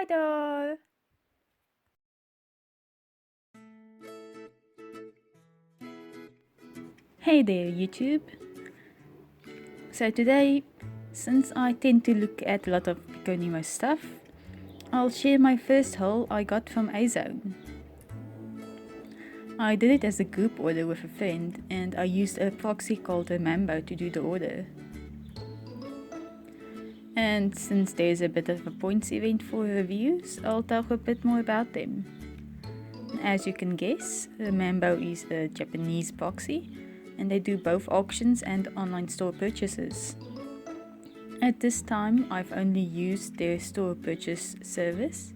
Hi there! Hey there YouTube! So today, since I tend to look at a lot of Piconimo stuff, I'll share my first haul I got from Azone. I did it as a group order with a friend and I used a proxy called a Mambo to do the order. And since there's a bit of a points event for reviews, I'll talk a bit more about them. As you can guess, a Mambo is a Japanese proxy and they do both auctions and online store purchases. At this time, I've only used their store purchase service,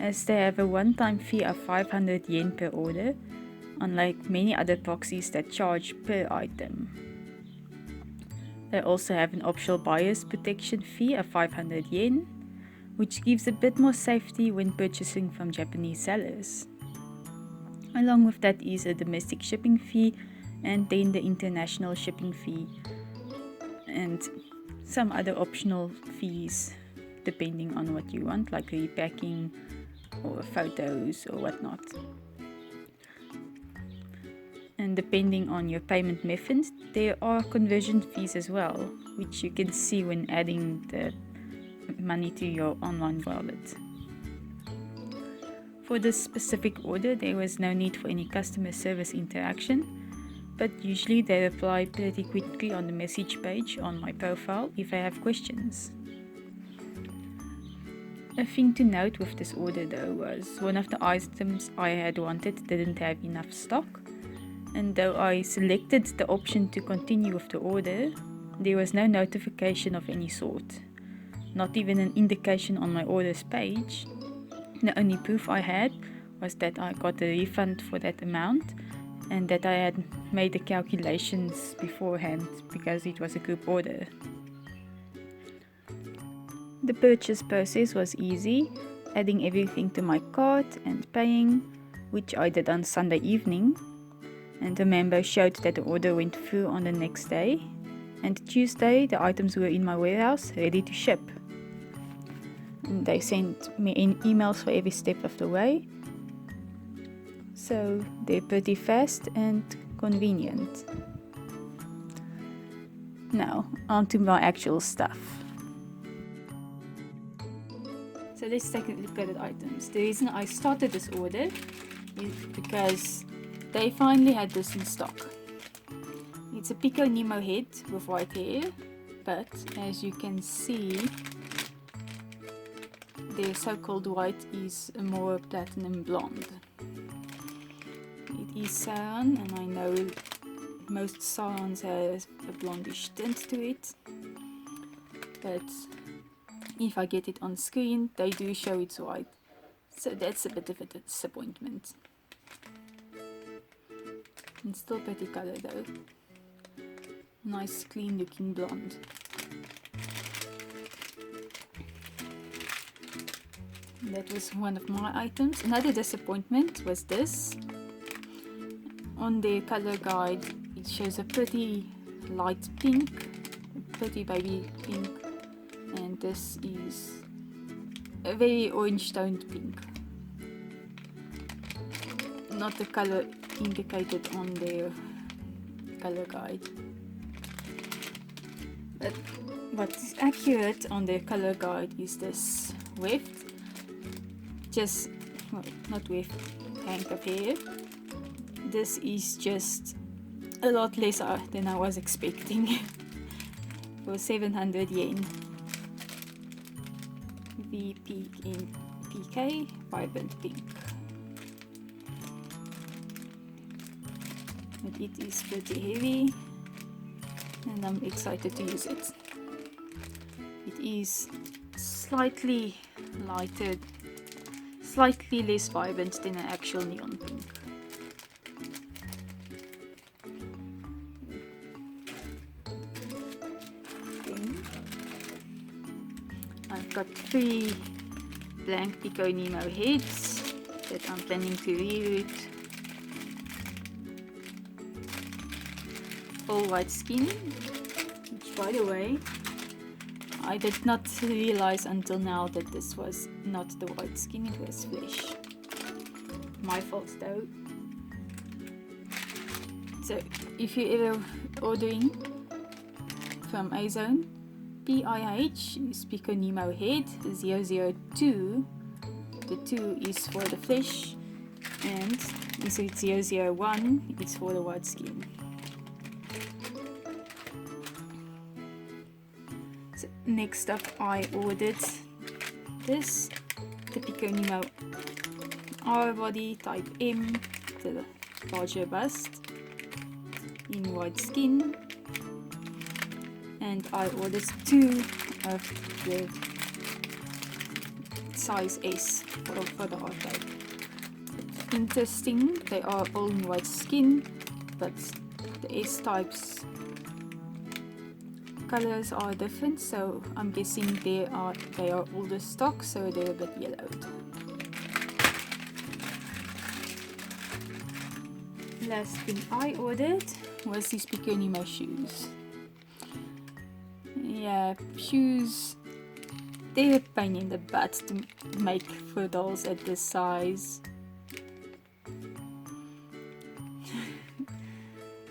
as they have a one-time fee of 500 yen per order, unlike many other proxies that charge per item. They also have an optional buyer's protection fee of 500 yen, which gives a bit more safety when purchasing from Japanese sellers. Along with that is a domestic shipping fee and then the international shipping fee and some other optional fees depending on what you want, like repacking or photos or whatnot. And depending on your payment method, there are conversion fees as well, which you can see when adding the money to your online wallet. For this specific order, there was no need for any customer service interaction, but usually they reply pretty quickly on the message page on my profile if I have questions. A thing to note with this order though was one of the items I had wanted didn't have enough stock, and though I selected the option to continue with the order, there was no notification of any sort, not even an indication on my orders page. The only proof I had was that I got a refund for that amount and that I had made the calculations beforehand because it was a group order. The purchase process was easy, adding everything to my cart and paying, which I did on Sunday evening, and the member showed that the order went through on the next day, and Tuesday the items were in my warehouse ready to ship. And they sent me emails for every step of the way, so they're pretty fast and convenient. Now, on to my actual stuff. So let's take a look at the items. The reason I started this order is because they finally had this in stock. It's a Piconimo head with white hair, but as you can see, their so-called white is a more platinum blonde. It is Saran, and I know most Sarans have a blondish tint to it, but if I get it on screen, they do show it's white, so that's a bit of a disappointment. It's still pretty color though. Nice clean looking blonde. That was one of my items. Another disappointment was this. On their color guide, it shows a pretty light pink, a pretty baby pink, and this is a very orange toned pink. Not the color indicated on their color guide. But what's accurate on their color guide is this weft. Just, well, not weft, hank of hair. This is just a lot less than I was expecting. For 700 yen. VP in PK, vibrant pink. But it is pretty heavy and I'm excited to use it. It is slightly lighter, slightly less vibrant than an actual neon pink. I've got 3 blank Piconimo heads that I'm planning to reroute. All white skin, which by the way, I did not realize until now that this was not the white skin, it was flesh. My fault though. So if you're ever ordering from Azone, PIH is Pico Nemo head, 002, the 2 is for the flesh, and so it's 001 is for the white skin. So next up I ordered this, the Pico Nemo R body type M, the larger bust in white skin, and I ordered 2 of the size S for the hard type. Interesting, they are all in white skin, but the S types colors are different, so I'm guessing they are older stock, so they're a bit yellowed. Last thing I ordered was these Pico Nemo shoes. Yeah, shoes, they're a pain in the butt to make for dolls at this size.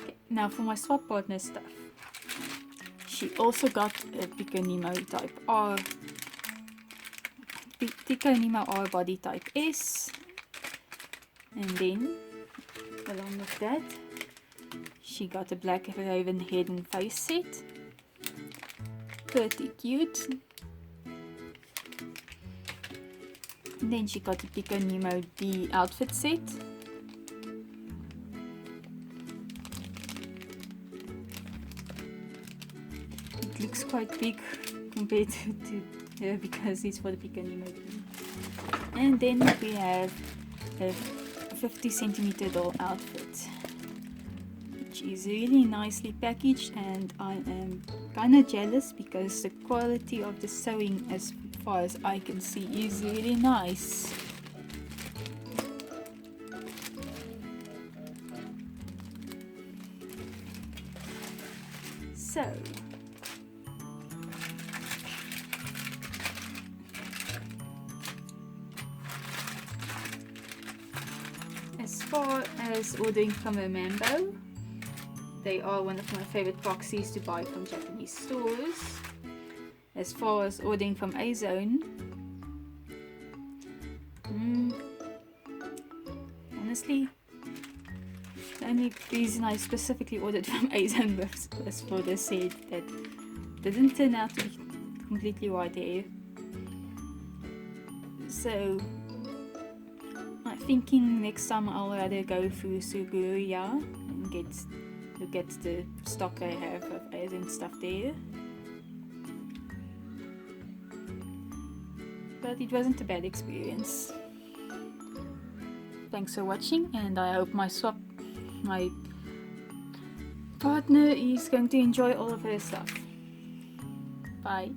Okay, now for my swap partner stuff. She also got a Pico Nemo type R, Pico Nemo R body type S, and then along with that she got a black raven head and face set. Pretty cute. And then she got a Pico Nemo D outfit set. It looks quite big compared to her because it's for the Pico Nemo D. And then we have a 50 centimeter doll outfit, which is really nicely packaged, and I am kinda jealous because the quality of the sewing, as far as I can see, is really nice. So as far as ordering from a Mambo, they are one of my favorite proxies to buy from Japanese stores. As far as ordering from Azone, honestly, the only reason I specifically ordered from Azone was for the set that didn't turn out to be completely white hair. So I'm thinking next time I'll rather go through Suguruya and look at the stock they have of Azone stuff there. But it wasn't a bad experience. Thanks for watching, and I hope my partner is going to enjoy all of her stuff. Bye.